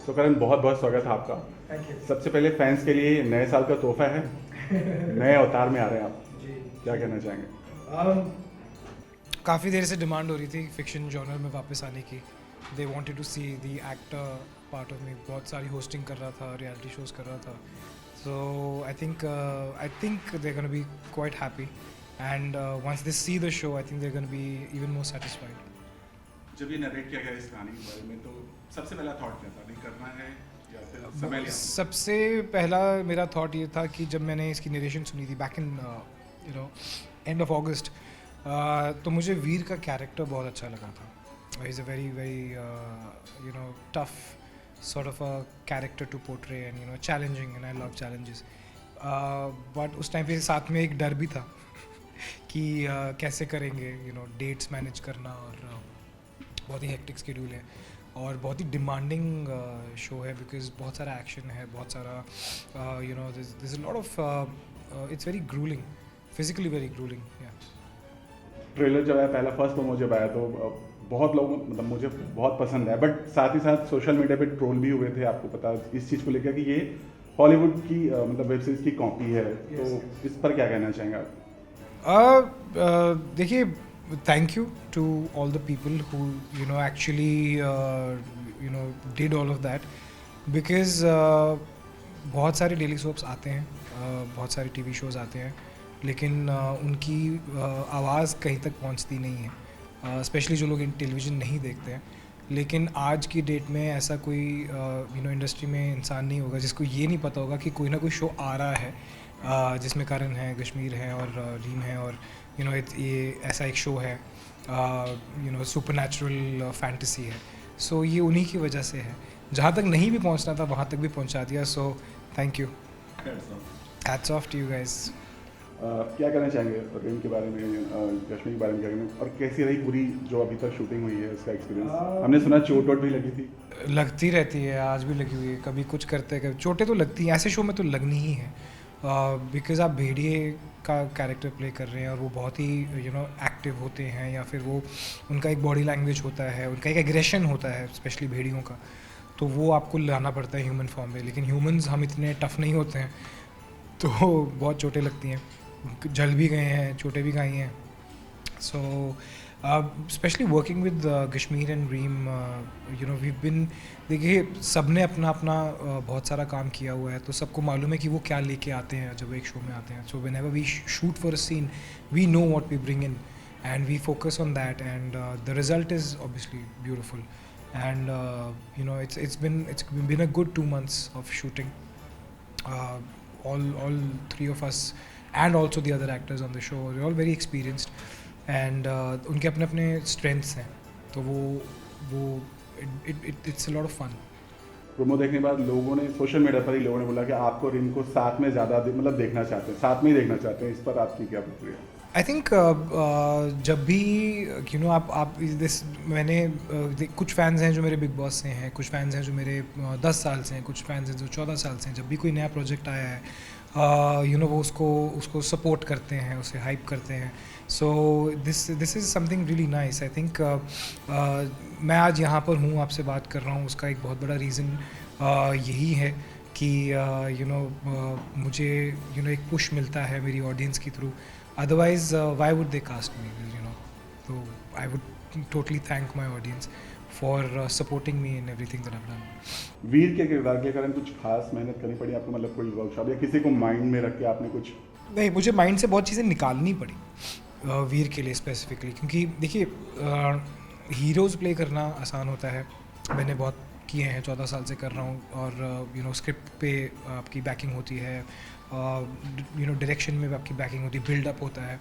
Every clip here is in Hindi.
तो करण बहुत बहुत स्वागत है आपका। थैंक यू सबसे पहले फैंस के लिए नए साल का तोहफा है, नए अवतार में आ रहे हैं आप, जी क्या कहना चाहेंगे? काफ़ी देर से डिमांड हो रही थी फिक्शन जॉनर में वापस आने की। They wanted to see the actor part of me. बहुत सारी होस्टिंग कर रहा था, रियलिटी शोज कर रहा था। So I think they gonna be quite happy and once they see the show I think they gonna be even more satisfied. जब ये नरेट किया गया इस कहानी के बारे में, तो सबसे पहला थॉट क्या था, नहीं करना है या फिर समय लिया? सबसे पहला मेरा थॉट ये था कि जब मैंने इसकी नरेशन सुनी थी back in end of August, तो मुझे वीर का कैरेक्टर बहुत अच्छा लगा था। Is a very very tough sort of a character to portray and challenging, and I love challenges. But उस टाइम पे साथ में एक डर भी था कि कैसे करेंगे, डेट्स मैनेज करना, और बहुत ही हेक्टिक शेड्यूल है और बहुत ही डिमांडिंग शो है, बिकॉज बहुत सारा एक्शन है, बहुत सारा this lot of its very gruelling, physically very gruelling. Trailer जब आया, पहला फर्स्ट प्रोमो जब आया, तो बहुत लोग, मतलब मुझे बहुत पसंद आया, बट साथ ही साथ सोशल मीडिया पे ट्रोल भी हुए थे, आपको पता इस चीज़ को लेकर कि ये हॉलीवुड की मतलब वेब सीरीज की कॉपी है, तो इस पर क्या कहना चाहेंगे आप? देखिए, thank you to all the people who actually did all of that, because बहुत सारे डेली सोप्स आते हैं, बहुत सारे टीवी शोज़ आते हैं, लेकिन उनकी आवाज़ कहीं तक पहुंचती नहीं है, स्पेशली जो लोग टेलीविज़न नहीं देखते हैं। लेकिन आज की डेट में ऐसा कोई इंडस्ट्री में इंसान नहीं होगा जिसको ये नहीं पता होगा कि कोई ना कोई शो आ रहा है जिसमें करण है, कश्मीर है और रीम है, और ये ऐसा एक शो है, सुपर नेचुरल फैंटेसी है। सो ये उन्हीं की वजह से है। जहाँ तक नहीं भी पहुँचना था वहाँ तक भी पहुँचा दिया। So thank you, hats off to you guys. क्या कहना चाहेंगे रीम के बारे में, कश्मीर के बारे में क्या कहना, और कैसी रही पूरी जो अभी तक शूटिंग हुई है, उसका एक्सपीरियंस? हमने सुना चोट वोट भी लगी थी। लगती रहती है, आज भी लगी हुई है, कभी कुछ करते कभी चोटें तो लगती हैं, ऐसे शो में तो लगनी ही है, बिकॉज आप भेड़िए का कैरेक्टर प्ले कर रहे हैं और वो बहुत ही एक्टिव होते हैं, या फिर वो उनका एक बॉडी लैंग्वेज होता है, उनका एक एग्रेशन होता है, स्पेशली भेड़ियों का, तो वो आपको लाना पड़ता है ह्यूमन फॉर्म में। लेकिन ह्यूमंस हम इतने टफ नहीं होते हैं, तो बहुत चोटें लगती हैं, जल भी गए हैं, चोटें भी खाई हैं। So specially working with Kashmir and रीम, वी बिन, देखिए सब ने अपना अपना बहुत सारा काम किया हुआ है, तो सबको मालूम है कि वो क्या लेके आते हैं जब एक शो में आते हैं। So whenever we shoot for a scene, we know what we bring in and we focus on that, and the result is obviously beautiful, and it's been a good 2 months of shooting. All three of us and also the other actors on the show, they're all very experienced, and उनके अपने अपने strengths हैं, तो वो it's a lot of fun. Promo देखने के बाद लोगों ने, सोशल मीडिया पर ही लोगों ने बोला कि आपको रीम को साथ में ज़्यादा मतलब देखना चाहते हैं, साथ में ही देखना चाहते हैं, इस पर आपकी क्या प्रतिक्रिया? आई थिंक जब भी आप दिस, मैंने कुछ फैंस हैं जो मेरे बिग बॉस से हैं, कुछ फैंस हैं जो मेरे 10 साल से हैं, कुछ फैंस हैं जो 14 साल से हैं। जब भी कोई नया प्रोजेक्ट आया है, वो उसको सपोर्ट करते हैं, उसे हाइप करते हैं। So this is something really nice. I think मैं आज यहाँ पर हूँ, आपसे बात कर रहा हूँ, उसका एक बहुत बड़ा रीज़न यही है कि मुझे एक पुश मिलता है मेरी ऑडियंस के through. Otherwise, why would they cast me? So I would totally thank my audience for supporting me in everything that I've done. वीर के किरदार के कारण कुछ खास मेहनत करनी पड़ी आपको, मतलब कोई वर्कशॉप या किसी को माइंड में रख के आपने कुछ? नहीं, मुझे माइंड से बहुत चीज़ें निकालनी पड़ी वीर के लिए स्पेसिफिकली, क्योंकि देखिए हीरोज़ प्ले करना आसान होता है, मैंने बहुत किए हैं, 14 साल से कर रहा हूँ, और स्क्रिप्ट पे आपकी बैकिंग होती है, डायरेक्शन में भी आपकी बैकिंग होती है, बिल्डअप होता है,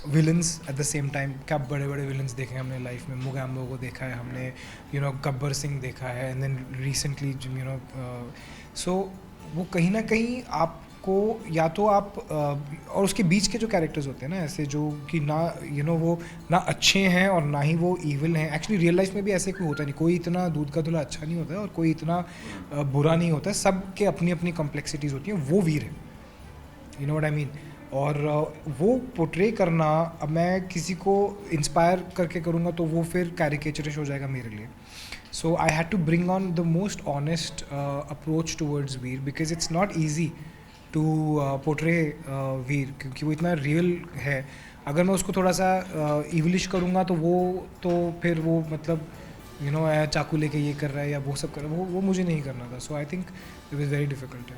villains at the same time. क्या बड़े बड़े विलन्स देखे हैं हमने लाइफ में, मुगैम्बो को देखा है हमने, गब्बर सिंह देखा है, एंड देन रिसेंटली सो वो कहीं ना कहीं आपको, या तो आप और उसके बीच के जो कैरेक्टर्स होते हैं ना, ऐसे जो कि ना वो ना अच्छे हैं और ना ही वो ईविल हैं। एक्चुअली रियल लाइफ में भी ऐसे कोई होता नहीं, कोई इतना दूध का धुला अच्छा नहीं होता है और कोई इतना बुरा नहीं होता है, सब के अपनी अपनी कॉम्प्लेक्सिटीज़ होती हैं। वो वीर है, you know what I mean? और वो पोर्ट्रे करना, अब मैं किसी को इंस्पायर करके करूँगा तो वो फिर कैरिकेचरिश हो जाएगा मेरे लिए. So I had to bring on the most honest approach towards Veer, because it's not easy to portray वीर, क्योंकि वो इतना रियल है. अगर मैं उसको थोड़ा सा इवलिश करूँगा तो फिर वो मतलब चाकू लेके ये कर रहा है या वो सब कर रहा है, वो मुझे नहीं करना था. So I think it was very difficult.